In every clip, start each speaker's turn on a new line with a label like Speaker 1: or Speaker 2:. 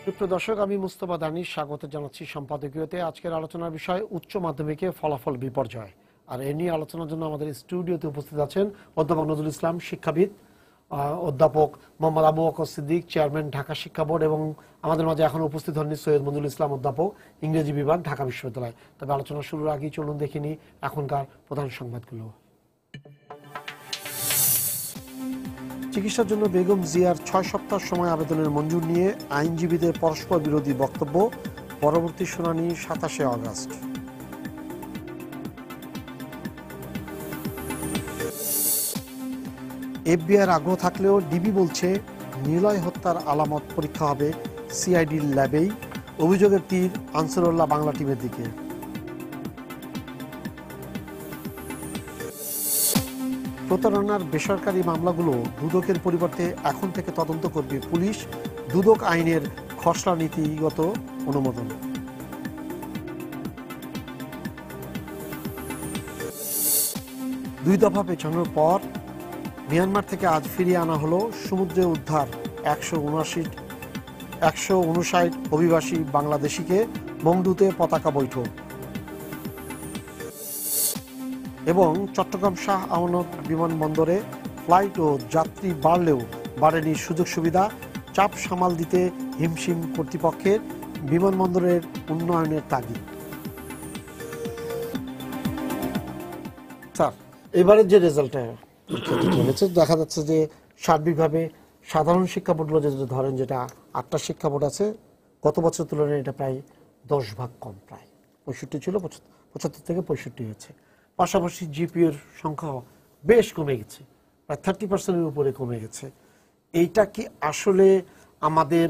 Speaker 1: সুপ্রিয় দর্শক, আমি মুস্তফা দানিশ স্বাগত জানাচ্ছি সম্পাদকীয়তে। আজকের আলোচনার বিষয় উচ্চ মাধ্যমিকে ফলাফল বিপর্যয়। আর এ নিয়ে আলোচনার জন্য আমাদের স্টুডিওতে উপস্থিত আছেন অধ্যাপক নজরুল ইসলাম, শিক্ষাবিদ, অধ্যাপক মোহাম্মদ আবু বকর সিদ্দিক, চেয়ারম্যান ঢাকা শিক্ষা বোর্ড, এবং আমাদের মাঝে এখন উপস্থিত হননি সৈয়দ মঞ্জুরুল ইসলাম, অধ্যাপক, ইংরেজি বিভাগ, ঢাকা বিশ্ববিদ্যালয়। তবে আলোচনা শুরুর আগেই চলুন দেখে নিই এখনকার প্রধান সংবাদগুলো। চিকিৎসার জন্য বেগম জিয়ার 6 সপ্তাহ সময় আবেদনের মঞ্জুর নিয়ে আইনজীবীদের পরস্পর বিরোধী বক্তব্য। পরবর্তী শুনানি 27 আগস্ট। এফবিআইয়ের আগ্রহ থাকলেও ডিবি বলছে নিলয় হত্যার আলামত পরীক্ষা হবে সিআইডির ল্যাবেই। অভিযোগের তীর আনসারুল্লাহ বাংলা টিমের দিকে। প্রতারণার বেসরকারি মামলাগুলো দুদকের পরিবর্তে এখন থেকে তদন্ত করবে পুলিশ। দুদক আইনের খসড়া নীতিগত অনুমোদন। দুই দফা পেছানোর পর মিয়ানমার থেকে আজ ফিরিয়ে আনা হলো সমুদ্রে উদ্ধার 159 অভিবাসী বাংলাদেশিকে। বংডুতে পতাকা বৈঠক। এবং চট্টগ্রাম শাহ আমানত বিমানবন্দরে ফ্লাইট ও যাত্রী বাড়লেও বাড়েনি সুযোগ সুবিধা। চাপ সামাল দিতে হিমশিম কর্তৃপক্ষের। বিমানবন্দরের উন্নয়নের তাগিদ। স্যার, এবারের যে রেজাল্টটা চলেছে, দেখা যাচ্ছে যে সার্বিকভাবে সাধারণ শিক্ষা বোর্ডগুলো যেটা ধরেন, যেটা 8টা শিক্ষা বোর্ড আছে, গত বছর তুলনায় এটা প্রায় 10 ভাগ কম। প্রায় 65 ছিল, 75 থেকে 65 হয়েছে। পাশাপাশি জিপিএর সংখ্যা বেশ কমে গেছে, প্রায় 30%-এর উপরে কমে গেছে। এইটা কি আসলে আমাদের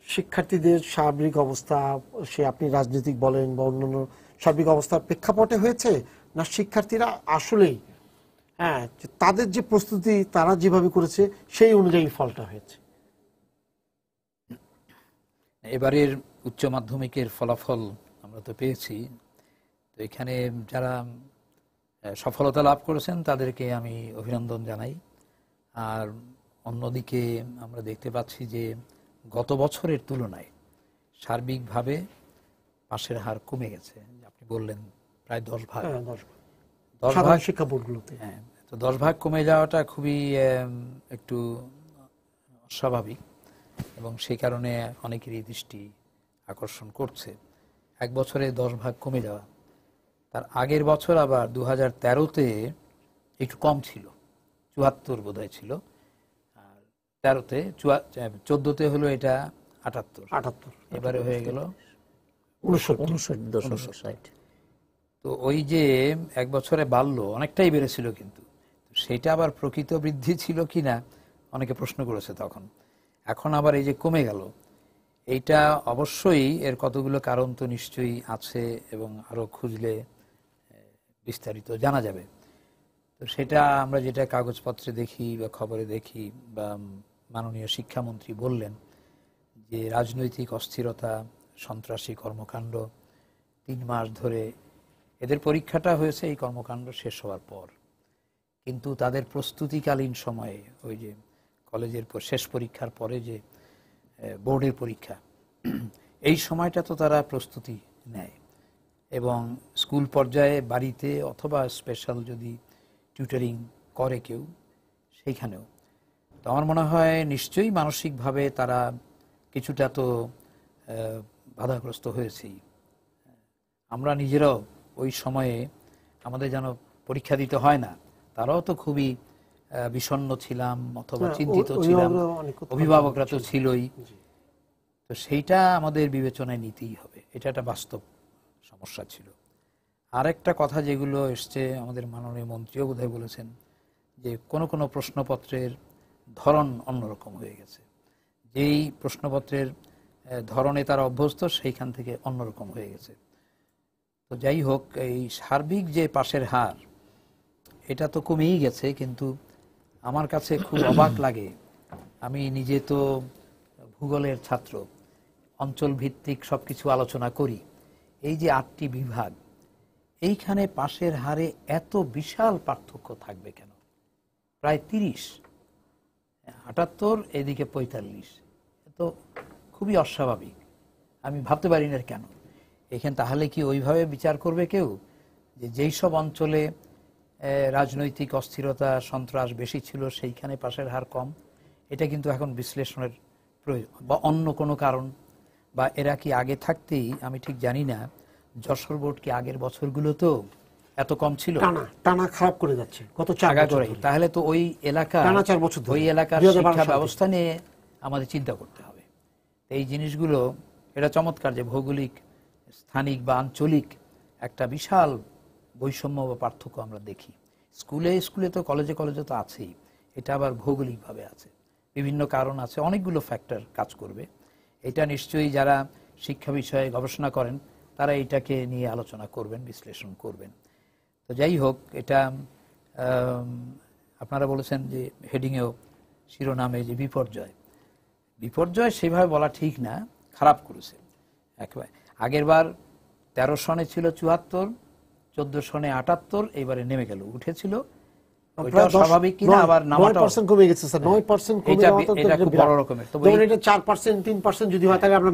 Speaker 1: শিক্ষার্থীদের সার্বিক অবস্থা, সে আপনি রাজনৈতিক বলেন বা অন্যান্য সার্বিক অবস্থার প্রেক্ষাপটে হয়েছে, না শিক্ষার্থীরা আসলেই তাদের যে প্রস্তুতি তারা যেভাবে করেছে সেই অনুযায়ী ফলটা হয়েছে?
Speaker 2: এবারের উচ্চ মাধ্যমিকের ফলাফল আমরা তো পেয়েছি, তো এখানে যারা সফলতা লাভ করেছেন তাদেরকে আমি অভিনন্দন জানাই। আর অন্যদিকে আমরা দেখতে পাচ্ছি যে গত বছরের তুলনায় সার্বিকভাবে পাশের হার কমে গেছে। আপনি বললেন প্রায় 10 ভাগ। 10 ভাগ
Speaker 1: শিক্ষা বোর্ডগুলোতে।
Speaker 2: হ্যাঁ, তো 10 ভাগ কমে যাওয়াটা খুবই একটু অস্বাভাবিক, এবং সেই কারণে অনেকেরই দৃষ্টি আকর্ষণ করছে। এক বছরে 10 ভাগ কমে যাওয়া। তার আগের বছর আবার 2013-তে একটু কম ছিল, 74 বোধহয় ছিল। আর 13-তে 14-তে হলো এটা 78, এবারে হয়ে গেল 59। তো ওই যে এক বছরে বাড়লো, অনেকটাই বেড়েছিল, কিন্তু সেটা আবার প্রকৃত বৃদ্ধি ছিল কিনা অনেকে প্রশ্ন করেছে তখন। এখন আবার এই যে কমে গেল, এইটা অবশ্যই এর কতগুলো কারণ তো নিশ্চয়ই আছে, এবং আরো খুঁজলে বিস্তারিত জানা যাবে। তো সেটা আমরা যেটা কাগজপত্রে দেখি বা খবরে দেখি, বা মাননীয় শিক্ষামন্ত্রী বললেন যে রাজনৈতিক অস্থিরতা, সন্ত্রাসী কর্মকাণ্ড 3 মাস ধরে এদের পরীক্ষাটা হয়েছে এই কর্মকাণ্ড শেষ হওয়ার পর, কিন্তু তাদের প্রস্তুতিকালীন সময়ে ওই যে কলেজের শেষ পরীক্ষার পরে যে বোর্ডের পরীক্ষা, এই সময়টা তো তারা প্রস্তুতি নেয়, এবং স্কুল পর্যায়ে বাড়িতে অথবা স্পেশাল যদি টিউটরিং করে কেউ সেইখানেও। তো আমার মনে হয় নিশ্চয়ই মানসিকভাবে তারা কিছুটা তো বাধাগ্রস্ত হয়েছেই। আমরা নিজেরাও ওই সময়ে আমাদের যেন পরীক্ষা দিতে হয় না, তারাও তো খুবই বিষণ্ণ ছিলাম অথবা চিন্তিত ছিলাম, অভিভাবকরা তো ছিলই। তো সেইটা আমাদের বিবেচনায় নিতেই হবে, এটা একটা বাস্তব সমস্যা ছিল। আরেকটা কথা যেগুলো এসছে, আমাদের মাননীয় মন্ত্রীও বোধহয় বলেছেন যে কোনো কোনো প্রশ্নপত্রের ধরন অন্যরকম হয়ে গেছে। যেই প্রশ্নপত্রের ধরনে তারা অভ্যস্ত সেইখান থেকে অন্যরকম হয়ে গেছে। তো যাই হোক, এই সার্বিক যে পাশের হার এটা তো কমেই গেছে, কিন্তু আমার কাছে খুব অবাক লাগে, আমি নিজে তো ভূগোলের ছাত্র, অঞ্চল ভিত্তিক সবকিছু আলোচনা করি, এই যে 8টি বিভাগ, এইখানে পাশের হারে এত বিশাল পার্থক্য থাকবে কেন? প্রায় 30, 78, এদিকে 45, তো খুবই অস্বাভাবিক। আমি ভাবতে পারি না কেন। এখানে তাহলে কি ওইভাবে বিচার করবে কেউ যে যেই সব অঞ্চলে রাজনৈতিক অস্থিরতা সন্ত্রাস বেশি ছিল সেইখানে পাশের হার কম? এটা কিন্তু এখন বিশ্লেষণের প্রয়োজন। বা অন্য কোনো কারণ, বা এরা কি আগে থাকতেই, আমি ঠিক জানি না, যশোর বোর্ড কি আগের বছরগুলোতেও এত কম ছিল?
Speaker 1: টানা খারাপ করে যাচ্ছে গত 4 বছর ধরে।
Speaker 2: তাহলে তো ওই এলাকা,
Speaker 1: টানা 4 বছর ধরে
Speaker 2: ওই এলাকার শিক্ষা ব্যবস্থা নিয়ে আমাদের চিন্তা করতে হবে। এই জিনিসগুলো, এটা চমৎকার যে ভৌগোলিক, স্থানিক বা আঞ্চলিক একটা বিশাল বৈষম্য বা পার্থক্য আমরা দেখি। স্কুলে স্কুলে তো, কলেজে কলেজে তো আছেই, এটা আবার ভৌগোলিকভাবে আছে, বিভিন্ন কারণ আছে, অনেকগুলো ফ্যাক্টর কাজ করবে। এটা নিশ্চয়ই যারা শিক্ষা বিষয়ে গবেষণা করেন তারা এটাকে নিয়ে আলোচনা করবেন, বিশ্লেষণ করবেন। তো যাই হোক, এটা আপনারা বলেছেন যে হেডিংয়েও, শিরোনামে, যে বিপর্যয়। বিপর্যয় সেভাবে বলা ঠিক না, খারাপ করেছে একেবারে। আগের বার 13 সনে ছিল 74, 14 সনে 78, এবারে নেমে গেল, উঠেছিল। ওটা স্বাভাবিক কিনা, আবার নামাটা
Speaker 1: 9% কমে গেছে স্যার, 9% কমে যাওয়া তো
Speaker 2: এটা খুব বড় রকমের।
Speaker 1: তবে এটা 4%, 3% যদি হয় তাহলে আমরা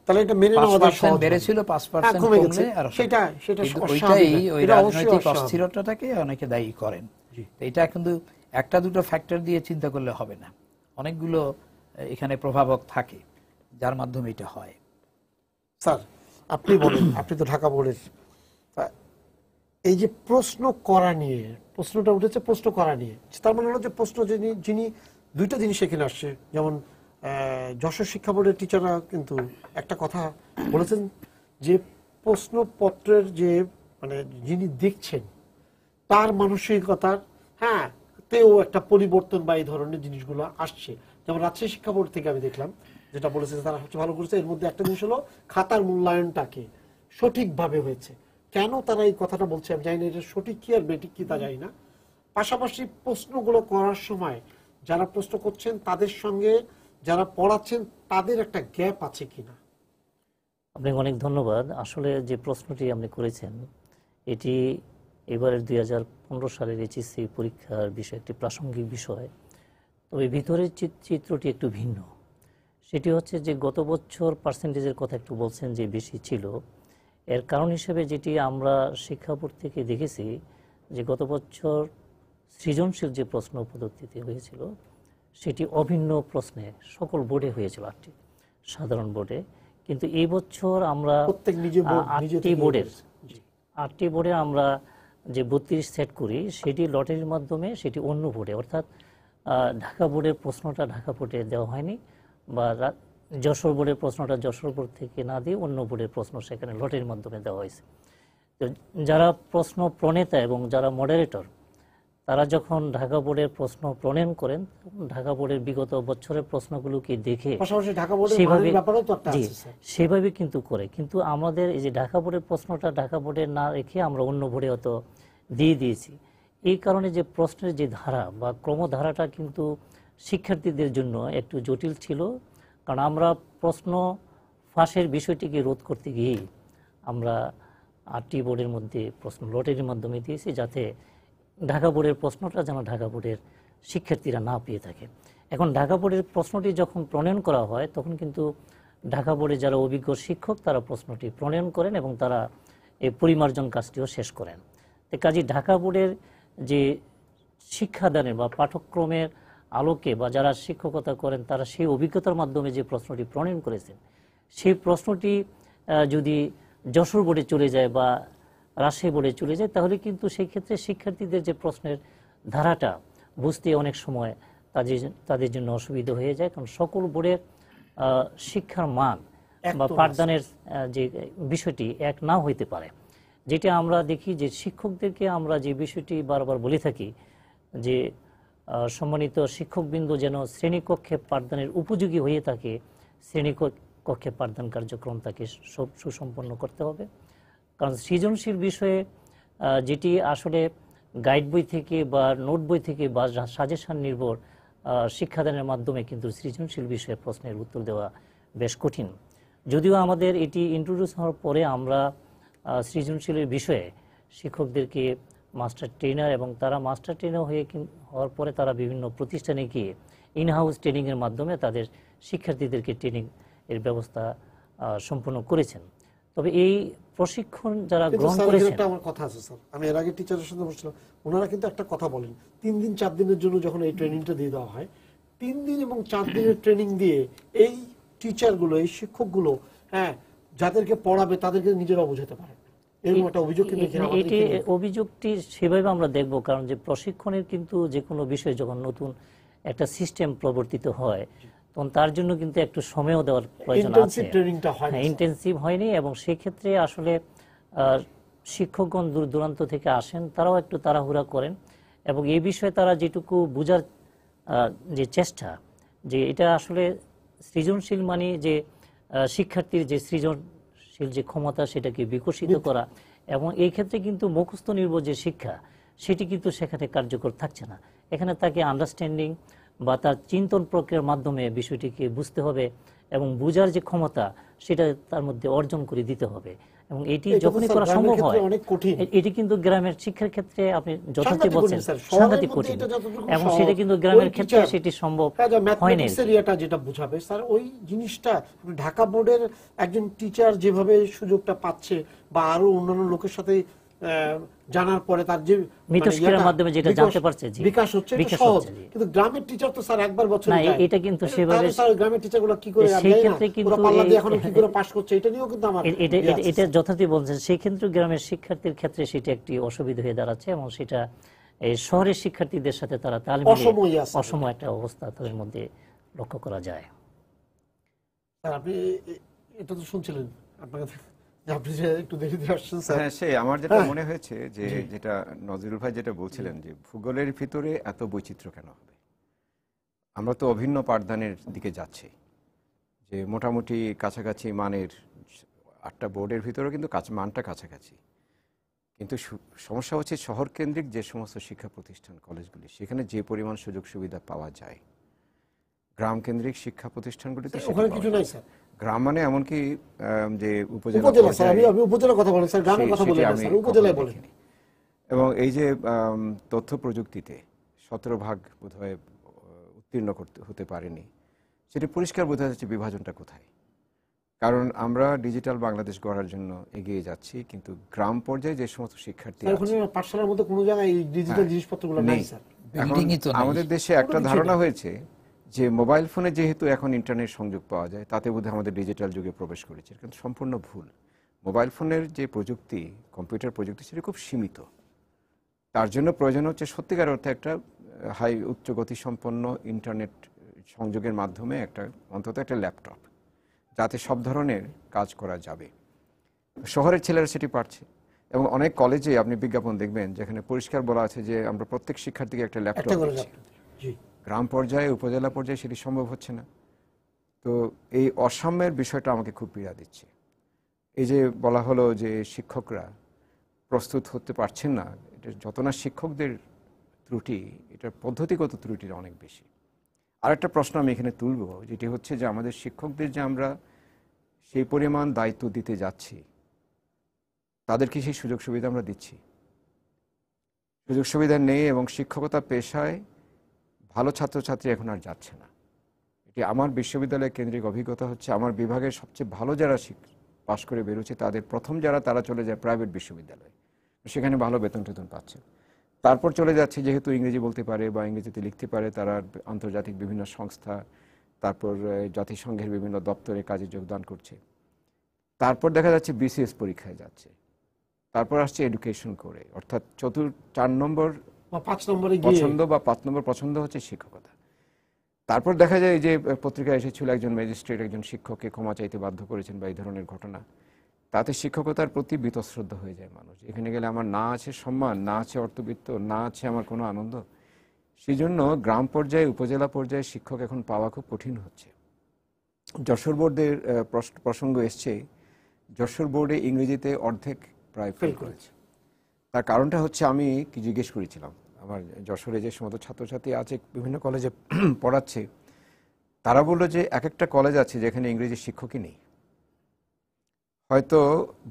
Speaker 1: তাহলে এটা মেনে নেওয়া যায়।
Speaker 2: 5% বেড়েছিল, 5% কমে গেছে। আর
Speaker 1: সেটা
Speaker 2: ওইটাই, ওই রাজনৈতিক অস্থিরতাটাকে অনেকে দায়ী করেন। এটা কিন্তু একটা দুটো ফ্যাক্টর দিয়ে চিন্তা করলে হবে না, অনেকগুলো এখানে প্রভাবক থাকে যার মাধ্যমে এটা হয়।
Speaker 1: স্যার আপনি বলেন, আপনি তো ঢাকা বোর্ডের, এই যে প্রশ্ন করা নিয়ে, প্রশ্নটা উঠেছে প্রশ্ন করা নিয়ে, তার মানে হলো যে প্রশ্ন যিনি দুইটা জিনিস এখানে আসছে, যেমন যশোর শিক্ষা বোর্ডের টিচাররা কিন্তু একটা কথা বলেছেন যে প্রশ্নপত্রের যে মানে যিনি দেখছেন তার মানসিকতার তেও একটা পরিবর্তন বা এই ধরনের জিনিসগুলো আসছে। যেমন রাজশাহী শিক্ষা বোর্ড থেকে আমি দেখলাম যেটা বলেছে তারা সবচেয়ে ভালো করেছে, এর মধ্যে একটা জিনিস হলো খাতার মূল্যায়নটাকে সঠিকভাবে হয়েছে। কেন তারা এই কথাটা বলছে আমি জানি না, এটা সঠিক কি আর বেঠিক কি তা জানি না। পাশাপাশি প্রশ্নগুলো করার সময় যারা প্রশ্ন করছেন তাদের সঙ্গে যারা পড়াচ্ছেন তাদের একটা গ্যাপ আছে কিনা।
Speaker 3: আপনাকে অনেক ধন্যবাদ। আসলে যে প্রশ্নটি আপনি করেছেন এটি এবারের 2015 সালের এইচএসসি পরীক্ষার বিষয়, একটি প্রাসঙ্গিক বিষয়। তবে ভিতরের চিত্রটি একটু ভিন্ন। সেটি হচ্ছে যে গত বছর পার্সেন্টেজের কথা একটু বলছেন যে বেশি ছিল, এর কারণ হিসেবে যেটি আমরা শিক্ষা বোর্ড থেকে দেখেছি যে গত বছর সৃজনশীল যে প্রশ্ন পদ্ধতিতে হয়েছিল সেটি অভিন্ন প্রশ্নে সকল বোর্ডে হয়েছিল, 8টি সাধারণ বোর্ডে। কিন্তু এই বছর আমরা 8টি বোর্ডে আমরা যে 32 সেট করি সেটি লটারির মাধ্যমে, সেটি অন্য বোর্ডে, অর্থাৎ ঢাকা বোর্ডের প্রশ্নটা ঢাকা বোর্ডে দেওয়া হয়নি, বা যশোর বোর্ডের প্রশ্নটা যশোর বোর্ড থেকে না দিয়ে অন্য বোর্ডের প্রশ্ন সেখানে লটারির মাধ্যমে দেওয়া হয়েছে। তো যারা প্রশ্ন প্রণেতা এবং যারা মডারেটর তারা যখন ঢাকা বোর্ডের প্রশ্ন প্রণয়ন করেন ঢাকা বোর্ডের বিগত বছরের প্রশ্নগুলোকে দেখে সেভাবে কিন্তু করে। কিন্তু আমাদের এই যে ঢাকা বোর্ডের প্রশ্নটা ঢাকা বোর্ডে না রেখে আমরা অন্য বোর্ডে অত দিয়ে দিয়েছি। এই কারণে যে প্রশ্নের যে ধারা বা ক্রমধারাটা কিন্তু শিক্ষার্থীদের জন্য একটু জটিল ছিল। কারণ আমরা প্রশ্ন ফাঁসের বিষয়টিকে রোধ করতে গিয়ে আমরা 8টি বোর্ডের মধ্যে প্রশ্ন লটারির মাধ্যমে দিয়েছি, যাতে ঢাকা বোর্ডের প্রশ্নটা যেন ঢাকা বোর্ডের শিক্ষার্থীরা না পেয়ে থাকে। এখন ঢাকা বোর্ডের প্রশ্নটি যখন প্রণয়ন করা হয় তখন কিন্তু ঢাকা বোর্ডে যারা অভিজ্ঞ শিক্ষক তারা প্রশ্নটি প্রণয়ন করেন এবং তারা এই পরিমার্জন কাজটিও শেষ করেন। তো কাজেই ঢাকা বোর্ডের যে শিক্ষাদানের বা পাঠ্যক্রমের আলোকে বা যারা শিক্ষকতা করেন তারা সেই অভিজ্ঞতার মাধ্যমে যে প্রশ্নটি প্রণয়ন করেছেন সেই প্রশ্নটি যদি যশোর বোর্ডে চলে যায় বা রাজশাহী বোর্ডে চলে যায় তাহলে কিন্তু সেই ক্ষেত্রে শিক্ষার্থীদের যে প্রশ্নের ধারাটা বুঝতে অনেক সময় তাদের জন্য অসুবিধা হয়ে যায়। কারণ সকল বোর্ডের শিক্ষার মান বা পাঠদানের যে বিষয়টি এক নাও হইতে পারে। যেটা আমরা দেখি যে শিক্ষকদেরকে আমরা যে বিষয়টি বারবার বলে থাকি যে সম্মানিত শিক্ষকবৃন্দ যেন শ্রেণীকক্ষে পাঠদানের উপযোগী হয়ে থাকে, শ্রেণীকক্ষে পাঠদান কার্যক্রম তাকে সুসম্পন্ন করতে হবে। কারণ সৃজনশীল বিষয়ে যেটি আসলে গাইড বই থেকে বা নোট বই থেকে বা সাজেশন নির্ভর শিক্ষাদানের মাধ্যমে কিন্তু সৃজনশীল বিষয়ে প্রশ্নের উত্তর দেওয়া বেশ কঠিন। যদিও আমাদের এটি ইন্ট্রোডিউস হওয়ার পরে আমরা সৃজনশীলের বিষয়ে শিক্ষকদেরকে মাস্টার ট্রেনার এবং তারা মাস্টার ট্রেনার হওয়ার পরে তারা বিভিন্ন প্রতিষ্ঠানে গিয়ে ইনহাউস ট্রেনিংয়ের মাধ্যমে তাদের শিক্ষার্থীদেরকে ট্রেনিং এর ব্যবস্থা সম্পন্ন করেছেন। তবে এই প্রশিক্ষণ যারা
Speaker 1: কিন্তু
Speaker 3: গ্রহণ
Speaker 1: স্যার, এখানে
Speaker 3: করেছেন,
Speaker 1: একটা আমার কথা আছে স্যার, আমি এর আগে টিচারের সাথে বলছিলাম, ওনারা কিন্তু একটা কথা বলেন, 3 দিন 4 দিনের জন্য যখন এই ট্রেনিংটা দিয়ে দেওয়া হয়, 3 দিন এবং 4 দিনের ট্রেনিং দিয়ে এই টিচারগুলো, এই শিক্ষকগুলো, হ্যাঁ, যাদেরকে পড়াবে তাদেরকে নিজেরাও বোঝাতে পারে না। এরকম একটা অভিযোগ কিন্তু এখানে আমাদের
Speaker 3: এটি
Speaker 1: এখানে-
Speaker 3: অভিযোগটি সেভাবে আমরা দেখব, কারণ যে প্রশিক্ষণের কিন্তু যে কোনো বিষয় যখন নতুন একটা সিস্টেম প্রবর্তিত হয়, তখন তার জন্য কিন্তু একটু সময়ও দেওয়ার প্রয়োজন আছে।
Speaker 1: ইন্টেনসিভ ট্রেনিংটা হয় না স্যার।
Speaker 3: ইন্টেন্সিভ হয়নি, এবং সেই ক্ষেত্রে আসলে শিক্ষকগণ দূর দূরান্ত থেকে আসেন, তারাও একটু তাড়াহুড়া করেন, এবং এই বিষয়ে তারা যেটুকু বোঝার যে চেষ্টা, যে এটা আসলে সৃজনশীল মানে যে শিক্ষার্থীর যে সৃজনশীল যে ক্ষমতা সেটাকে বিকশিত করা, এবং এই ক্ষেত্রে কিন্তু মুখস্থ নির্ভর যে শিক্ষা সেটি কিন্তু সেখানে কার্যকর থাকছে না। এখানে তাকে আন্ডারস্ট্যান্ডিং বা তার চিন্তন প্রক্রিয়ার মাধ্যমে বিষয়টিকে বুঝতে হবে, এবং বোঝার যে ক্ষমতা সেটা তার মধ্যে অর্জন করে দিতে হবে। এবং এটি
Speaker 1: এটা তো
Speaker 3: যখনই
Speaker 1: স্যার
Speaker 3: করা
Speaker 1: গ্রামের
Speaker 3: সম্ভব
Speaker 1: ক্ষেত্রে
Speaker 3: হয়,
Speaker 1: অনেক কঠিন।
Speaker 3: এটি কিন্তু গ্রামের শিক্ষার ক্ষেত্রে আপনি যথার্থই
Speaker 1: সাংঘাতিক
Speaker 3: বলছেন,
Speaker 1: কঠিন স্যার। শহরের
Speaker 3: সাংঘাতিক
Speaker 1: মধ্যে
Speaker 3: কঠিন,
Speaker 1: এটা যতটুকু
Speaker 3: এবং
Speaker 1: সহজ,
Speaker 3: সেটা কিন্তু
Speaker 1: ওই
Speaker 3: গ্রামের ক্ষেত্রে
Speaker 1: টিচার,
Speaker 3: সেটি সম্ভব
Speaker 1: হ্যাঁ, যা
Speaker 3: হয়নি।
Speaker 1: ম্যাথমেটিক্স এরিয়াটা যেটা বুঝাবে স্যার, ওই জিনিসটা ঢাকা বোর্ডের একজন টিচার যেভাবে সুযোগটা পাচ্ছে, বা আরো অন্যান্য লোকের সাথে জানার পরে তার যে
Speaker 3: মিথস্ক্রিয়ার মাধ্যমে যেটা জানতে পারছে, জি,
Speaker 1: বিকাশ হচ্ছে, এটা
Speaker 3: বিকাশ
Speaker 1: সহজ।
Speaker 3: হচ্ছে, জি।
Speaker 1: কিন্তু গ্রামের টিচার তো স্যার একবার বছরে
Speaker 3: না,
Speaker 1: যায়।
Speaker 3: এটা কিন্তু সেভাবে
Speaker 1: তাহলে স্যার গ্রামের টিচারগুলো কি করে, আমি
Speaker 3: সেই
Speaker 1: জানি না,
Speaker 3: ক্ষেত্রে কিন্তু
Speaker 1: ওরা পাল্লা দিয়ে
Speaker 3: এই-
Speaker 1: এখনো কি করে পাস করছে, এটা নিয়েও কিন্তু আমার
Speaker 3: এটা যথার্থই বলছেন। সেই ক্ষেত্রে গ্রামের শিক্ষার্থীর ক্ষেত্রে সেটা একটি অসুবিধা হয়ে দাঁড়াচ্ছে, এবং সেটা এই শহরের শিক্ষার্থীদের সাথে তারা তাল মিলিয়ে
Speaker 1: অসময় আছে।
Speaker 3: অসময় একটা অবস্থা তাদের মধ্যে লক্ষ্য করা যায়।
Speaker 1: স্যার আপনি এটা তো শুনছিলেন, আপনাকে আপনি যে একটু দেরি দিয়ে আসছেন স্যার।
Speaker 4: হ্যাঁ, সেই আমার যেটা
Speaker 1: হ্যাঁ।
Speaker 4: মনে হয়েছে যে যেটা নজরুল ভাই যেটা বলছিলেন যে ভূগোলের ভিতরে এত বৈচিত্র্য কেন হবে। আমরা তো অভিন্ন পাঠদানের দিকে যাচ্ছি, যে মোটামুটি কাছাকাছি মানের 8টা বোর্ডের ভিতরেও কিন্তু মানটা কাছাকাছি, কিন্তু সমস্যা হচ্ছে শহর কেন্দ্রিক যে সমস্ত শিক্ষা প্রতিষ্ঠান কলেজগুলি, সেখানে যে পরিমাণ সুযোগ সুবিধা পাওয়া যায়, গ্রাম কেন্দ্রিক শিক্ষা প্রতিষ্ঠানগুলিতে সেটা
Speaker 1: ওখানে
Speaker 4: পাওয়া
Speaker 1: কিছু
Speaker 4: যায়
Speaker 1: নাই
Speaker 4: না।
Speaker 1: স্যার।
Speaker 4: গ্রাম মানে এমনকি যে উপজেলা
Speaker 1: উপজেলা স্যার,
Speaker 4: পর্যায়ে,
Speaker 1: আমি উপজেলার কথা বলেন স্যার, গ্রামের কথা
Speaker 4: সেটি
Speaker 1: বলেন না
Speaker 4: আমি
Speaker 1: স্যার, উপজেলায়
Speaker 4: কখনো
Speaker 1: বলেন।
Speaker 4: দেখিনি। এবং এই যে তথ্য প্রযুক্তিতে 17 ভাগ বোধহয় উত্তীর্ণ হতে পারেনি, সেটি পরিষ্কার বোঝা যাচ্ছে বিভাজনটা কোথায়। কারণ আমরা ডিজিটাল বাংলাদেশ গড়ার জন্য এগিয়ে যাচ্ছি, কিন্তু গ্রাম পর্যায়ে যে সমস্ত শিক্ষার্থী
Speaker 1: স্যার, ওখানে
Speaker 4: আছে,
Speaker 1: পাঠশালার মধ্যে কোনো জায়গায় এই ডিজিটাল জিনিসপত্রগুলো নাই
Speaker 4: নেই।
Speaker 1: স্যার।
Speaker 4: এখন
Speaker 2: বিল্ডিংই তো নাই।
Speaker 4: আমাদের দেশে একটা
Speaker 1: কোনো কিছু
Speaker 4: ধারণা
Speaker 1: নেই।
Speaker 4: হয়েছে যে মোবাইল ফোনে যেহেতু এখন ইন্টারনেট সংযোগ পাওয়া যায়, তাতে বোধহয় আমাদের ডিজিটাল যুগে প্রবেশ করেছে, কিন্তু সম্পূর্ণ ভুল। মোবাইল ফোনের যে প্রযুক্তি, কম্পিউটার প্রযুক্তি, সেটা খুব সীমিত। তার জন্য প্রয়োজন হচ্ছে সত্যিকার অর্থে একটা উচ্চ গতিসম্পন্ন ইন্টারনেট সংযোগের মাধ্যমে অন্তত একটা ল্যাপটপ, যাতে সব ধরনের কাজ করা যাবে। শহরের ছেলেরা সেটি পারছে, এবং অনেক কলেজে আপনি বিজ্ঞাপন দেখবেন যেখানে পরিষ্কার বলা আছে যে আমরা প্রত্যেক শিক্ষার্থীকে একটা ল্যাপটপ
Speaker 1: একটা করে
Speaker 4: দিচ্ছি।
Speaker 1: ল্যাপটপ। জি।
Speaker 4: গ্রাম পর্যায়ে, উপজেলা পর্যায়ে সেটি সম্ভব হচ্ছে না। তো এই অসাম্যের বিষয়টা আমাকে খুব পীড়া দিচ্ছে। এই যে বলা হলো যে শিক্ষকরা প্রস্তুত হতে পারছেন না, এটা যত না শিক্ষকদের ত্রুটি, এটার পদ্ধতিগত ত্রুটির অনেক বেশি। আরেকটা প্রশ্ন আমি এখানে তুলব, যেটি হচ্ছে যে আমাদের শিক্ষকদের যে আমরা সেই পরিমাণ দায়িত্ব দিতে যাচ্ছি, তাদেরকে সেই সুযোগ সুবিধা আমরা দিচ্ছি? সুযোগ সুবিধা নেই, এবং শিক্ষকতা পেশায় ভালো ছাত্রছাত্রী এখন আর যাচ্ছে না। এটি আমার বিশ্ববিদ্যালয় কেন্দ্রিক অভিজ্ঞতা হচ্ছে। আমার বিভাগের সবচেয়ে ভালো যারা পাশ করে বেরোচ্ছে, তাদের প্রথম তারা চলে যায় প্রাইভেট বিশ্ববিদ্যালয়ে, সেখানে ভালো বেতন টেতন পাচ্ছে। তারপর চলে যাচ্ছে, যেহেতু ইংরেজি বলতে পারে বা ইংরেজিতে লিখতে পারে, তারা আন্তর্জাতিক বিভিন্ন সংস্থা, তারপর জাতিসংঘের বিভিন্ন দপ্তরে কাজে যোগদান করছে। তারপর দেখা যাচ্ছে বিসিএস পরীক্ষায় যাচ্ছে, তারপর আসছে এডুকেশন করে, অর্থাৎ 4 নম্বর
Speaker 1: বা 5 নম্বরে গিয়ে
Speaker 4: পছন্দ বা 5 নম্বর পছন্দ হচ্ছে শিক্ষকতা। তারপর দেখা যায় যে পত্রিকায় এসেছিল একজন ম্যাজিস্ট্রেট একজন শিক্ষককে ক্ষমা চাইতে বাধ্য করেছেন, বা এই ধরনের ঘটনা। তাতে শিক্ষকতার প্রতি বীতশ্রদ্ধ হয়ে যায় মানুষ। এখানে গেলে আমার না আছে সম্মান, না আছে অর্থবিত্ত, না আছে আমার কোনো আনন্দ। সেই জন্য গ্রাম পর্যায়ে, উপজেলা পর্যায়ে শিক্ষক এখন পাওয়া খুব কঠিন হচ্ছে। যশোর বোর্ডের প্রসঙ্গ এসছে, যশোর বোর্ডে ইংরেজিতে অর্ধেক প্রায় ফেল করেছে। তার কারণটা হচ্ছে, আমি কি জিজ্ঞেস করেছিলাম, আমার যশোরে যে সমস্ত ছাত্রছাত্রী আছে বিভিন্ন কলেজে পড়াচ্ছে, তারা বললো যে এক একটা কলেজ আছে যেখানে ইংরেজি শিক্ষকই নেই। হয়তো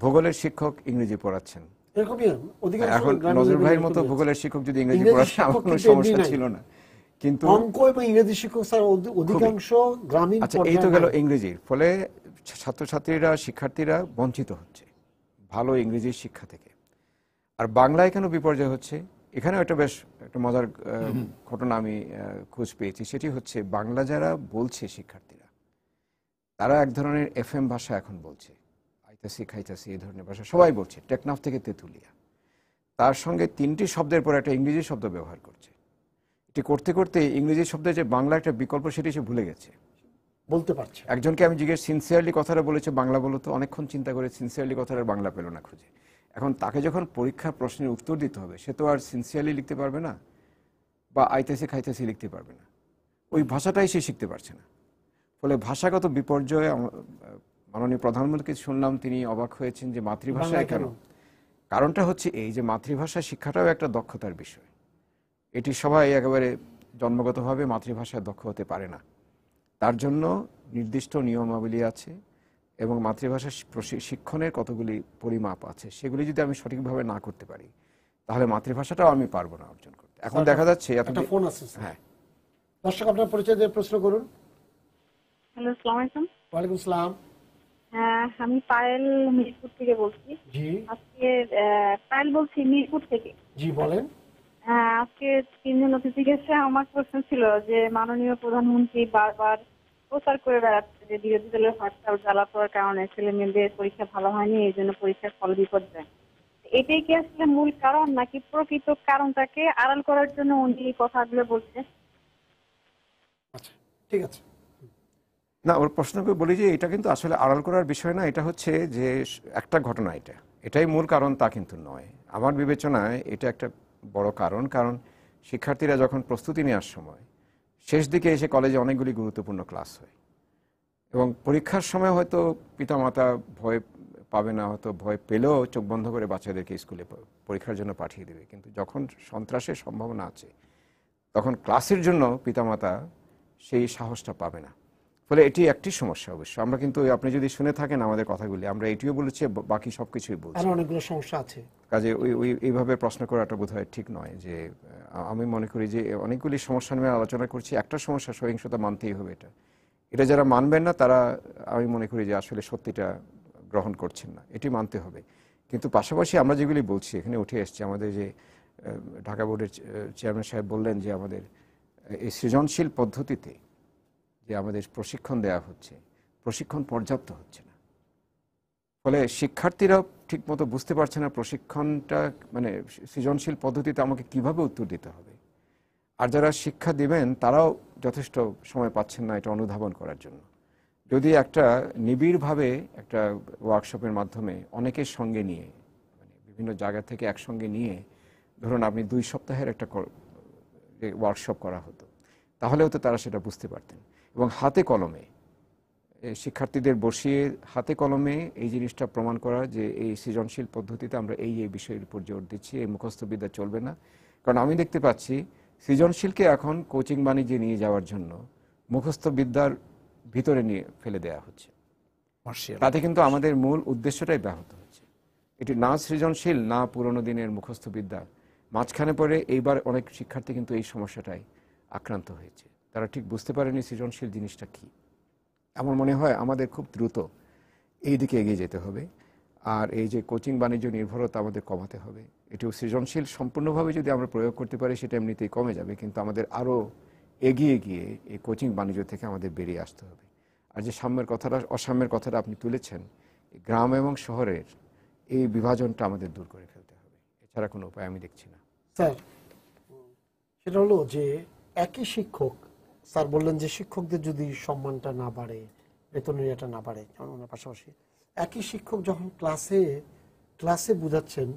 Speaker 4: ভূগোলের শিক্ষক ইংরেজি পড়াচ্ছেন,
Speaker 1: এরকমই অধিকাংশ
Speaker 4: এখন
Speaker 1: গ্রামীণ
Speaker 4: নজরুল ভাইয়ের
Speaker 1: এরকমই
Speaker 4: মতো
Speaker 1: আছে।
Speaker 4: ভূগোলের শিক্ষক যদি ইংরেজি
Speaker 1: ইংরেজি
Speaker 4: পড়াচ্ছেন, আমার
Speaker 1: শিক্ষক
Speaker 4: কোনো
Speaker 1: কিন্তু
Speaker 4: সমস্যা
Speaker 1: এমনি নাই।
Speaker 4: ছিল না। কিন্তু
Speaker 1: অঙ্ক এবং ইংরেজি শিক্ষক স্যার অধিকাংশ গ্রামীণ
Speaker 4: আচ্ছা, এই তো
Speaker 1: পর্যায়ে
Speaker 4: গেল
Speaker 1: নাই।
Speaker 4: ইংরেজির ফলে ছাত্রছাত্রীরা শিক্ষার্থীরা বঞ্চিত হচ্ছে ভালো ইংরেজি শিক্ষা থেকে। আর বাংলায় কেন বিপর্যয় হচ্ছে, এখানেও একটা বেশ একটা মজার ঘটনা আমি খোঁজ পেয়েছি। সেটি হচ্ছে বাংলা যারা বলছে শিক্ষার্থীরা, তারা এক ধরনের FM ভাষা এখন বলছে, আইতাসি খাইতাসি এই ধরনের ভাষা সবাই বলছে, টেকনাফ থেকে তেঁতুলিয়া। তার সঙ্গে 3টি শব্দের পর একটা ইংরেজি শব্দ ব্যবহার করছে। এটি করতে করতে ইংরেজি শব্দের যে বাংলা একটা বিকল্প সেটি সে ভুলে গেছে।
Speaker 1: বলতে পারছে।
Speaker 4: একজনকে আমি জিজ্ঞেস সিনসিয়ারলি কথাটা বলেছে বাংলা বলো তো, অনেকক্ষণ চিন্তা করে সিনসিয়ারলি কথাটা বাংলা পেল না খুঁজে। এখন তাকে যখন পরীক্ষার প্রশ্নের উত্তর দিতে হবে, সে তো আর সিনসিয়ারলি লিখতে পারবে না বা আইতেছি খাইতেছি লিখতে পারবে না, ওই ভাষাটাই সে শিখতে পারছে না। ফলে ভাষাগত বিপর্যয়ে মাননীয় প্রধানমন্ত্রীকে শুনলাম, তিনি অবাক হয়েছেন যে মাতৃভাষায় কেন। কারণটা হচ্ছে এই যে মাতৃভাষা শিক্ষাটাও একটা দক্ষতার বিষয়। এটি সবাই একেবারে জন্মগতভাবে মাতৃভাষায় দক্ষ হতে পারে না, তার জন্য নির্দিষ্ট নিয়মাবলী আছে এবং মাতৃভাষা শিক্ষণের কতগুলি পরিমাপ আছে, সেগুলি যদি আমি সঠিকভাবে না করতে পারি তাহলে মাতৃভাষাটাও আমি পারবো না অর্জন করতে। এখন দেখা যাচ্ছে
Speaker 1: একটা ফোন আছে স্যার।
Speaker 4: হ্যাঁ,
Speaker 1: দর্শক আপনার পরিচয় দিয়ে প্রশ্ন করুন।
Speaker 5: হ্যালো, আসসালামু আলাইকুম।
Speaker 1: ওয়ালাইকুম সালাম।
Speaker 5: হ্যাঁ, আমি পায়েল মিরপুর থেকে বলছি।
Speaker 1: জি
Speaker 5: আজকে পায়েল বলছি মিরপুর থেকে।
Speaker 1: জি বলেন।
Speaker 5: হ্যাঁ, আজকে 3 জন অতিথি গেছে। আমার প্রশ্ন ছিল যে মাননীয় প্রধানমন্ত্রী বারবার প্রচার করে বেড়াচ্ছে যে বিরোধী দলের হরতাল জ্বালা পড়ার কারণে ছেলে মেয়েদের পরীক্ষা ভালো হয়নি, এই জন্য পরীক্ষার ফল বিপর্যয়। এটাই কি আসলে মূল কারণ, নাকি প্রকৃত কারণটাকে আড়াল করার জন্য উনি এই কথাগুলো বলছে?
Speaker 1: আচ্ছা ঠিক আছে।
Speaker 4: না, ওর প্রশ্নকে বলি যে এটা কিন্তু আসলে আড়াল করার বিষয় না, এটা হচ্ছে যে একটা ঘটনা, এটাই মূল কারণ তা কিন্তু নয়। আমার বিবেচনায় এটা একটা বড় কারণ। কারণ শিক্ষার্থীরা যখন প্রস্তুতি নেওয়ার সময় শেষ দিকে এসে কলেজে অনেকগুলি গুরুত্বপূর্ণ ক্লাস হয় এবং পরীক্ষার সময় হয়তো পিতামাতা ভয় পাবে না, হয়তো ভয় পেলেও চোখ বন্ধ করে বাচ্চাদেরকে স্কুলে পরীক্ষার জন্য পাঠিয়ে দেবে। কিন্তু যখন সন্ত্রাসের সম্ভাবনা আছে তখন ক্লাসের জন্য পিতামাতা সেই সাহসটা পাবে না। ফলে এটি একটি সমস্যা। অবশ্য আমরা কিন্তু, আপনি যদি শুনে থাকেন আমাদের কথাগুলি, আমরা এটিও বলেছি, বাকি সব কিছুই বলছি।
Speaker 1: আর অনেকগুলো সমস্যা আছে।
Speaker 4: কাজে ওই এইভাবে প্রশ্ন করাটা বোধহয় ঠিক নয়। যে আমি মনে করি যে অনেকগুলি সমস্যা নিয়ে আলোচনা করছি, একটা সমস্যা সহিংসতা মানতেই হবে। এটা যারা মানবেন না তারা আমি মনে করি যে আসলে সত্যিটা গ্রহণ করছেন না, এটি মানতে হবে। কিন্তু পাশাপাশি আমরা যেগুলি বলছি এখানে উঠে এসছে, আমাদের যে ঢাকা বোর্ডের চেয়ারম্যান সাহেব বললেন যে আমাদের এই সৃজনশীল পদ্ধতিতে যে আমাদের প্রশিক্ষণ দেওয়া হচ্ছে, প্রশিক্ষণ পর্যাপ্ত হচ্ছে না। ফলে শিক্ষার্থীরাও ঠিকমতো বুঝতে পারছে না প্রশিক্ষণটা মানে সৃজনশীল পদ্ধতিতে আমাকে কিভাবে উত্তর দিতে হবে। আর যারা শিক্ষা দিবেন তারাও যথেষ্ট সময় পাচ্ছেন না এটা অনুধাবন করার জন্য। যদি একটা নিবিড়ভাবে একটা ওয়ার্কশপের মাধ্যমে অনেকের সঙ্গে নিয়ে, মানে বিভিন্ন জায়গা থেকে একসঙ্গে নিয়ে, ধরুন আপনি 2 সপ্তাহের একটা ওয়ার্কশপ করা হতো, তাহলেও তো তারা সেটা বুঝতে পারতেন। এবং হাতে কলমে শিক্ষার্থীদের বসিয়ে হাতে কলমে এই জিনিসটা প্রমাণ করা যে এই সৃজনশীল পদ্ধতিতে আমরা এই বিষয়ের উপর জোর দিচ্ছি, এই মুখস্থবিদ্যা চলবে না। কারণ আমি দেখতে পাচ্ছি সৃজনশীলকে এখন কোচিং বাণিজ্যে নিয়ে যাওয়ার জন্য মুখস্থবিদ্যার ভিতরে নিয়ে ফেলে দেওয়া হচ্ছে। তাতে কিন্তু আমাদের মূল উদ্দেশ্যটাই ব্যাহত হচ্ছে। এটি না সৃজনশীল না পুরনো দিনের মুখস্থবিদ্যা, মাঝখানে পড়ে এইবার অনেক শিক্ষার্থী কিন্তু এই সমস্যাটাই আক্রান্ত হয়েছে। তারা ঠিক বুঝতে পারেনি সৃজনশীল জিনিসটা কী। আমার মনে হয় আমাদের খুব দ্রুত এই দিকে এগিয়ে যেতে হবে। আর এই যে কোচিং বাণিজ্য নির্ভরতা আমাদের কমাতে হবে। এটিও সৃজনশীল সম্পূর্ণভাবে যদি আমরা প্রয়োগ করতে পারি সেটা এমনিতেই কমে যাবে, কিন্তু আমাদের আরও এগিয়ে গিয়ে এই কোচিং বাণিজ্য থেকে আমাদের বেরিয়ে আসতে হবে। আর যে অসাম্যের কথাটা আপনি তুলেছেন, গ্রাম এবং শহরের এই বিভাজনটা আমাদের দূর করে ফেলতে হবে, এছাড়া কোনো উপায় আমি দেখছি না।
Speaker 1: স্যার সেটা হলো যে একই শিক্ষক, স্যার বললেন যে শিক্ষকদের যদি সম্মানটা না বাড়ে, বেতনের এটা না বাড়ে, ওনার পাশাপাশি একই শিক্ষক যখন ক্লাসে বোঝাচ্ছেন,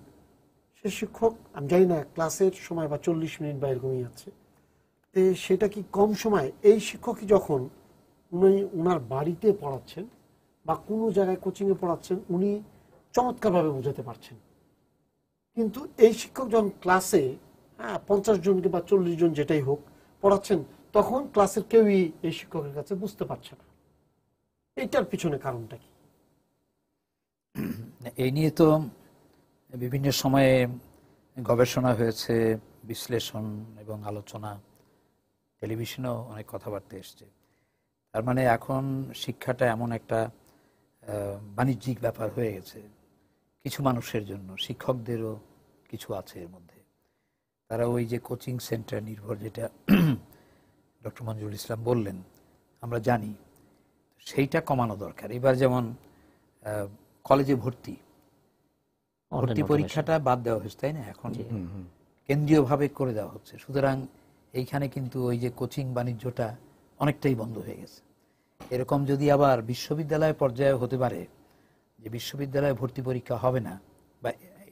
Speaker 1: সে শিক্ষক আমি জানি না ক্লাসের সময় বা 40 মিনিট বা এরকমই আছে, তো সেটা কি কম সময় এই শিক্ষকই যখন উনি ওনার বাড়িতে পড়াচ্ছেন বা কোনো জায়গায় কোচিংয়ে পড়াচ্ছেন উনি চমৎকারভাবে বোঝাতে পারছেন, কিন্তু এই শিক্ষক যখন ক্লাসে 50 জনকে বা 40 জন যেটাই হোক পড়াচ্ছেন, তখন ক্লাসের কেউই এই শিক্ষকের কাছে বুঝতে পারছে না। এটার পিছনে কারণটা কি?
Speaker 2: এই নিয়ে তো বিভিন্ন সময়ে গবেষণা হয়েছে, বিশ্লেষণ এবং আলোচনা, টেলিভিশনেও অনেক কথাবার্তা এসছে। তার মানে এখন শিক্ষাটা এমন একটা বাণিজ্যিক ব্যাপার হয়ে গেছে কিছু মানুষের জন্য, শিক্ষকদেরও কিছু আছে এর মধ্যে। তারা ওই যে কোচিং সেন্টার নির্ভর, যেটা ডক্টর মঞ্জুরুল ইসলাম বললেন, আমরা জানি সেইটা কমানো দরকার। এবার যেমন কলেজে ভর্তি পরীক্ষাটা বাদ দেওয়া হয়েছে, তাই না? এখন কেন্দ্রীয়ভাবে করে দেওয়া হচ্ছে। সুতরাং এইখানে কিন্তু ওই যে কোচিং বাণিজ্যটা অনেকটাই বন্ধ হয়ে গেছে। এরকম যদি আবার বিশ্ববিদ্যালয় পর্যায়ে হতে পারে যে বিশ্ববিদ্যালয়ে ভর্তি পরীক্ষা হবে না, বা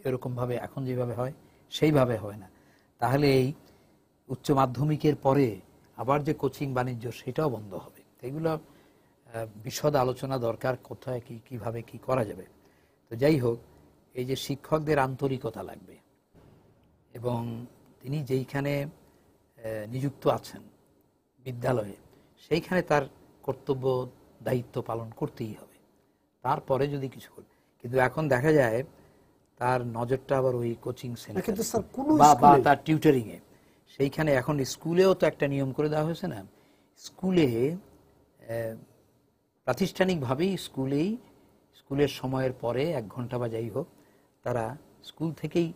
Speaker 2: এরকমভাবে এখন যেভাবে হয় সেইভাবে হবে না, তাহলে এই উচ্চ মাধ্যমিকের পরে আবার যে কোচিং বাণিজ্য সেটাও বন্ধ হবে। এগুলো বিশদ আলোচনা দরকার, কোথায় কি কিভাবে কি করা যাবে। তো যাই হোক, এই যে শিক্ষকদের আন্তরিকতা লাগবে, এবং তিনি যেইখানে নিযুক্ত আছেন বিদ্যালয়ে, সেইখানে তার কর্তব্য দায়িত্ব পালন করতেই হবে। তারপরে যদি কিছু করে, কিন্তু এখন দেখা যায় তার নজরটা আবার ওই কোচিং সেন্টার বা তার টিউটরিং এ। সেইখানে এখন স্কুলেও তো একটা নিয়ম করে দেওয়া হয়েছে না, স্কুলে প্রাতিষ্ঠানিকভাবেই স্কুলের সময়ের পরে 1 ঘন্টা বা যাই হোক, তারা স্কুল থেকেই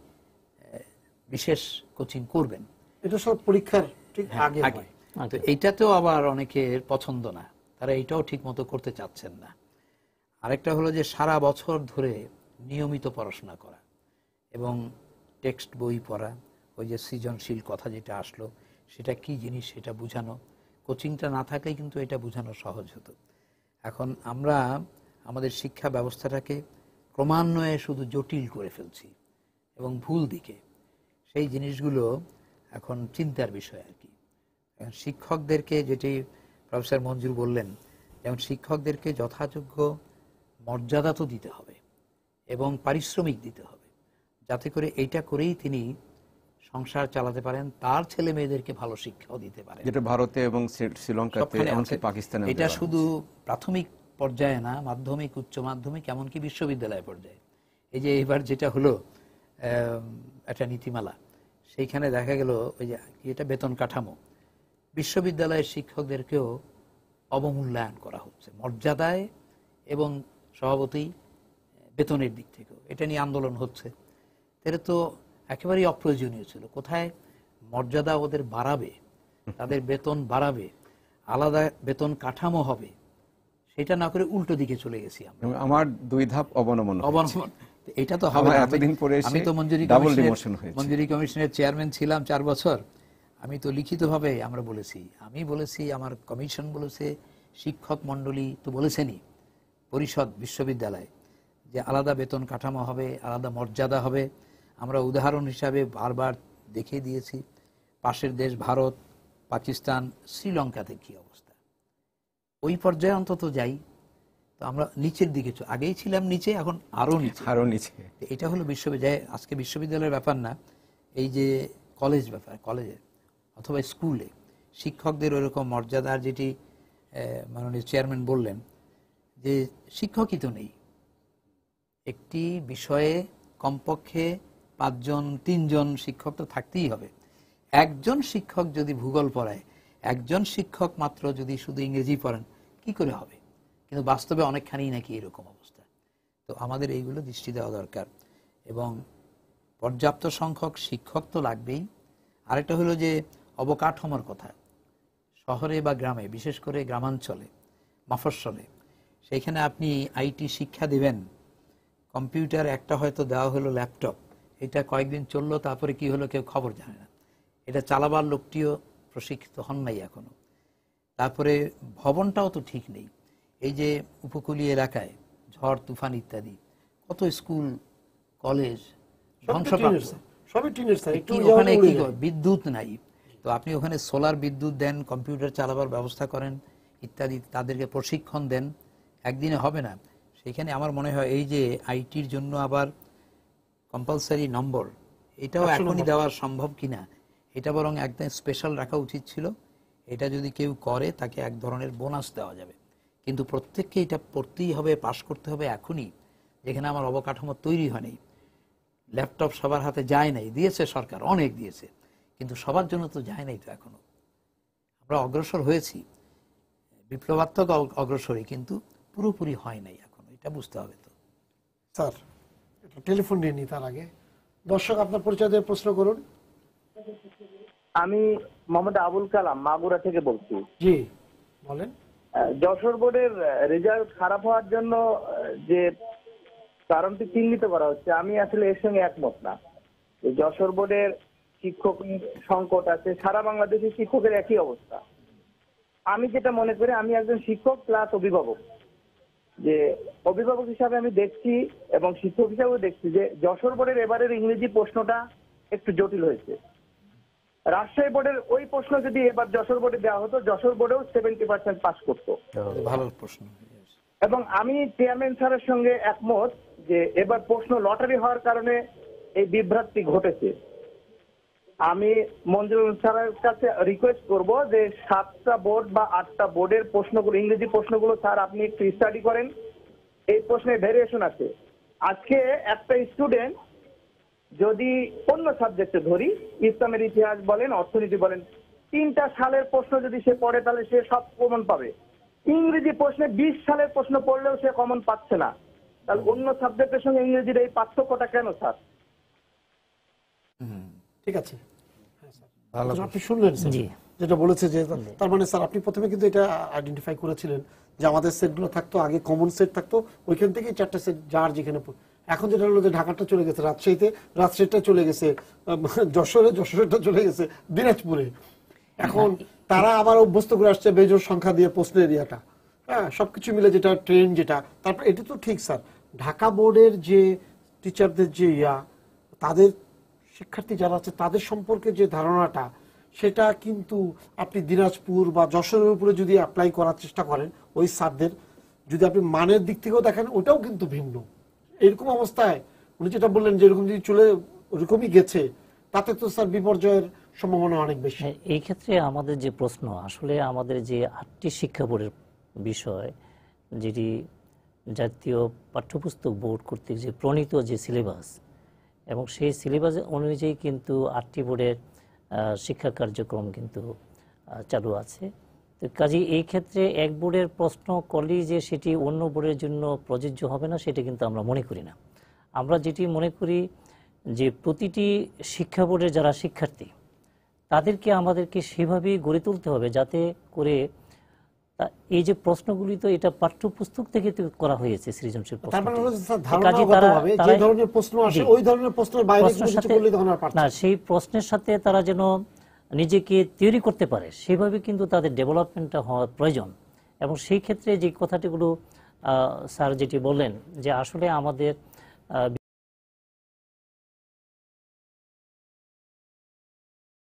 Speaker 2: বিশেষ কোচিং করবেন।
Speaker 1: এটা সব পরীক্ষার ঠিক আগে।
Speaker 2: তো এইটাতেও আবার অনেকের পছন্দ না, তারা এইটাও ঠিক মতো করতে চাচ্ছেন না। আরেকটা হলো যে সারা বছর ধরে নিয়মিত পড়াশোনা করা এবং টেক্সট বই পড়া, ওই যে সৃজনশীল কথা যেটা আসলো সেটা কি জিনিস সেটা বোঝানো। কোচিংটা না থাকলেই কিন্তু এটা বোঝানো সহজ হতো। এখন আমরা আমাদের শিক্ষা ব্যবস্থাটাকে ক্রমান্বয়ে শুধু জটিল করে ফেলছি এবং ভুল দিকে। সেই জিনিসগুলো এখন চিন্তার বিষয় আর কি। শিক্ষকদেরকে, যেটি প্রফেসর মঞ্জুর বললেন, যেমন শিক্ষকদেরকে যথাযোগ্য মর্যাদা তো দিতে হবে এবং পারিশ্রমিক দিতে হবে, যাতে করে এইটা করেই তিনি সংসার চালাতে পারেন, তার ছেলে মেয়েদেরকে ভালো শিক্ষাও দিতে পারেন।
Speaker 4: যেটা ভারতে এবং শ্রীলঙ্কাতে, এমনকি পাকিস্তানে
Speaker 2: এটা শুধু প্রাথমিক পর্যায়ে না, মাধ্যমিক, উচ্চ মাধ্যমিক, এমনকি বিশ্ববিদ্যালয় পর্যায়ে। এই যে এবার যেটা হলো একটা নীতিমালা, সেইখানে দেখা গেল ওই যে এটা বেতন কাঠামো, বিশ্ববিদ্যালয়ের শিক্ষকদেরকেও অবমূল্যায়ন করা হচ্ছে মর্যাদায় এবং স্বভাবতই বেতনের দিক থেকেও। এটা নিয়ে আন্দোলন হচ্ছে। এটা তো একেবারেই অপ্রয়োজনীয় ছিল। কোথায় মর্যাদা ওদের বাড়াবে, তাদের বেতন বাড়াবে, আলাদা বেতন কাঠামো হবে, সেটা না করে উল্টো দিকে চলে গেছি আমরা।
Speaker 4: আমার 2 ধাপ অবনমন।
Speaker 2: এটা তো হবে না।
Speaker 4: এতদিন পরে
Speaker 2: আমি তো মঞ্জুরি কমিশনের চেয়ারম্যান ছিলাম 4 বছর। আমি তো লিখিতভাবে আমরা বলেছি, আমি বলেছি, আমার কমিশন বলেছে, শিক্ষক মণ্ডলী তো বলেছেনই, পরিষদ বিশ্ববিদ্যালয়, যে আলাদা বেতন কাঠামো হবে, আলাদা মর্যাদা হবে। আমরা উদাহরণ হিসাবে বারবার দেখিয়ে দিয়েছি, পাশের দেশ ভারত, পাকিস্তান, শ্রীলঙ্কাতে কি অবস্থা। ওই পর্যায়ে অন্তত যাই। তো আমরা নিচের দিকে, আগেই ছিলাম নিচে, এখন আরো নিচে। এটা হলো বিশ্ববিদ্যালয়। আজকে বিশ্ববিদ্যালয়ের ব্যাপার না, এই যে কলেজ ব্যাপার, কলেজে অথবা স্কুলে শিক্ষকদের ওরকম মর্যাদার, যেটি মাননীয় চেয়ারম্যান বললেন যে শিক্ষকই তো নেই, একটি বিষয়ে কমপক্ষে 5 জন 3 জন শিক্ষক তো থাকতেই হবে। একজন শিক্ষক যদি ভূগোল পড়ায়, একজন শিক্ষক মাত্র যদি শুধু ইংরেজি পড়ান, কি করে হবে? কিন্তু বাস্তবে অনেকখানি নাকি এরকম অবস্থা। তো আমাদের এইগুলো দৃষ্টি দেওয়া দরকার, এবং পর্যাপ্ত সংখ্যক শিক্ষক তো লাগবেই। আরেকটা হলো যে অবকাঠামোর কথা, শহরে বা গ্রামে, বিশেষ করে গ্রামাঞ্চলে, মফস্বলে, সেইখানে আপনি আইটি শিক্ষা দিবেন, কম্পিউটার একটা হয়তো দেওয়া হলো, ল্যাপটপ, এটা কয়েকদিন চললো, তারপরে কি হলো কেউ খবর জানে না। এটা চালাবার লোকটিও প্রশিক্ষিত হন নাই এখনো। তারপরে ভবনটাও তো ঠিক নেই। এই যে উপকূলীয় এলাকায় ঝড় তুফান ইত্যাদি, কত স্কুল কলেজ ধ্বংসপ্রাপ্ত, ওখানে কি বিদ্যুৎ নাই। তো আপনি ওখানে সোলার বিদ্যুৎ দেন, কম্পিউটার চালাবার ব্যবস্থা করেন ইত্যাদি, তাদেরকে প্রশিক্ষণ দেন, একদিনে হবে না। সেখানে আমার মনে হয় এই যে আইটির জন্য আবার কম্পালসারি নম্বর, এটাও এখনই দেওয়া সম্ভব কিনা, এটা বরং একদম স্পেশাল রাখা উচিত ছিল। এটা যদি কেউ করে তাকে এক ধরনের বোনাস দেওয়া যাবে, কিন্তু প্রত্যেককে এটা পড়তেই হবে, পাশ করতে হবে এখনই, যেখানে আমার অবকাঠামো তৈরি হয়নি। ল্যাপটপ সবার হাতে যায় নাই, দিয়েছে সরকার, অনেক দিয়েছে, কিন্তু সবার জন্য তো যায় নাই তো এখনো। আমরা অগ্রসর হয়েছি, বিপ্লবাত্মক অগ্রসরই, কিন্তু পুরোপুরি হয় নাই এখন, এটা বুঝতে হবে। তো
Speaker 1: স্যার একটা টেলিফোন নিয়ে নি তার আগে। দর্শক আপনার পরিচয় দিয়ে প্রশ্ন করুন।
Speaker 6: আমি মোহাম্মদ আবুল কালাম মাগুরা থেকে বলছি।
Speaker 1: জি বলেন।
Speaker 6: যশোর বোর্ডের রেজাল্ট খারাপ হওয়ার জন্য যে কারণটি চিহ্নিত করা হচ্ছে, আমি আসলে এর সঙ্গে একমত না। যশোর বোর্ডের শিক্ষক সংকট আছে, সারা বাংলাদেশের শিক্ষকের একই অবস্থা। আমি যেটা মনে করি, আমি একজন শিক্ষক প্লাস অভিভাবক, যে অভিভাবক হিসাবে আমি দেখছি এবং শিক্ষক হিসাবেও দেখছি যে যশোর বোর্ডের এবারের ইংরেজি প্রশ্নটা একটু জটিল হয়েছে। রাজশাহী বোর্ডের ওই প্রশ্ন যদি এবার যশোর বোর্ডে দেওয়া হতো, যশোর বোর্ডেও 70% পাস করতো।
Speaker 2: ভালো প্রশ্ন।
Speaker 6: এবং আমি চেয়ারম্যান স্যারের সঙ্গে একমত যে এবার প্রশ্ন লটারি হওয়ার কারণে এই বিভ্রান্তি ঘটেছে। আমি মঞ্জুর স্যারের কাছে রিকোয়েস্ট করব যে 7টা বোর্ড বা 8টা বোর্ডের প্রশ্নগুলো, ইংরেজি প্রশ্নগুলো স্যার আপনি একটু স্টাডি করেন। এই প্রশ্নের ভেরিয়েশন আছে। আজকে একটা স্টুডেন্ট যদি অন্য সাবজেক্টে ধরি, ইসলামের ইতিহাস বলেন, অর্থনীতি বলেন, 3টা সালের প্রশ্ন যদি সে পড়ে তাহলে সে সব কমন পাবে। ইংরেজি প্রশ্নে 20 সালের প্রশ্ন পড়লেও সে কমন পাচ্ছে না। তাহলে অন্য সাবজেক্টের সঙ্গে ইংরেজির এই পার্থক্যটা কেন স্যার?
Speaker 1: ঠিক আছে, হ্যাঁ স্যার আপনি শুনলেন স্যার
Speaker 3: জি।
Speaker 1: যেটা বলেছে, যে তার মানে স্যার আপনি প্রথমে কিন্তু এটা আইডেন্টিফাই করেছিলেন যে আমাদের সেটগুলো থাকতো আগে, কমন সেট থাকতো, ওইখান থেকেই 4টা সেট যার যেখানে। এখন যেটা হলো যে ঢাকাটা চলে গেছে রাজশাহীতে, রাজশাহীটা চলে গেছে যশোরেটা চলে গেছে দিনাজপুরে। এখন তারা আবার অভ্যস্ত করে আসছে বেজোর সংখ্যা দিয়ে প্রশ্নের এরিয়াটা, হ্যাঁ সবকিছু মিলে যেটা ট্রেন যেটা। তারপর এটা তো ঠিক স্যার, ঢাকা বোর্ডের যে টিচারদের যে তাদের শিক্ষার্থী যারা আছে তাদের সম্পর্কে যে ধারণাটা, সেটা কিন্তু আপনি দিনাজপুর বা যশোরের উপরে যদি অ্যাপ্লাই করার চেষ্টা করেন, ওই স্যারদের যদি আপনি মানের দিক থেকেও দেখেন, ওটাও কিন্তু ভিন্ন। এরকম অবস্থায় উনি যেটা বললেন যে এরকম যদি চলে ওরকমই গেছে, তাতে তো স্যার বিপর্যয়ের সম্ভাবনা অনেক বেশি।
Speaker 3: এই ক্ষেত্রে আমাদের যে প্রশ্ন, আসলে আমাদের যে 8টি শিক্ষা বোর্ডের বিষয়, যেটি জাতীয় পাঠ্যপুস্তক বোর্ড কর্তৃক যে প্রণীত যে সিলেবাস, এবং সেই সিলেবাস অনুযায়ী কিন্তু 8টি বোর্ডের শিক্ষা কার্যক্রম কিন্তু চালু আছে। তো কাজে এই ক্ষেত্রে এক বোর্ডের প্রশ্ন করলেই যে সেটি অন্য বোর্ডের জন্য প্রযোজ্য হবে না, সেটা কিন্তু আমরা মনে করি না। আমরা যেটি মনে করি যে প্রতিটি শিক্ষা বোর্ডের যারা শিক্ষার্থী, তাদেরকে আমাদেরকে সেভাবেই গড়ে তুলতে হবে যাতে করে এই যে প্রশ্নগুলি, তো এটা পাঠ্যপুস্তক থেকে তো করা হয়েছে সৃজনশীল প্রশ্ন,
Speaker 1: যে ধরনের প্রশ্ন আসে ওই ধরনের প্রশ্নের বাইরে কিছু করলে তখন আর পারছে
Speaker 3: না, সেই প্রশ্নের সাথে তারা যেন নিজেকে তৈরি করতে পারে, সেভাবে কিন্তু তাদের ডেভেলপমেন্টটা হওয়া প্রয়োজন। এবং সেই ক্ষেত্রে যে কথাটিগুলো স্যার যেটি বললেন, যে আসলে আমাদের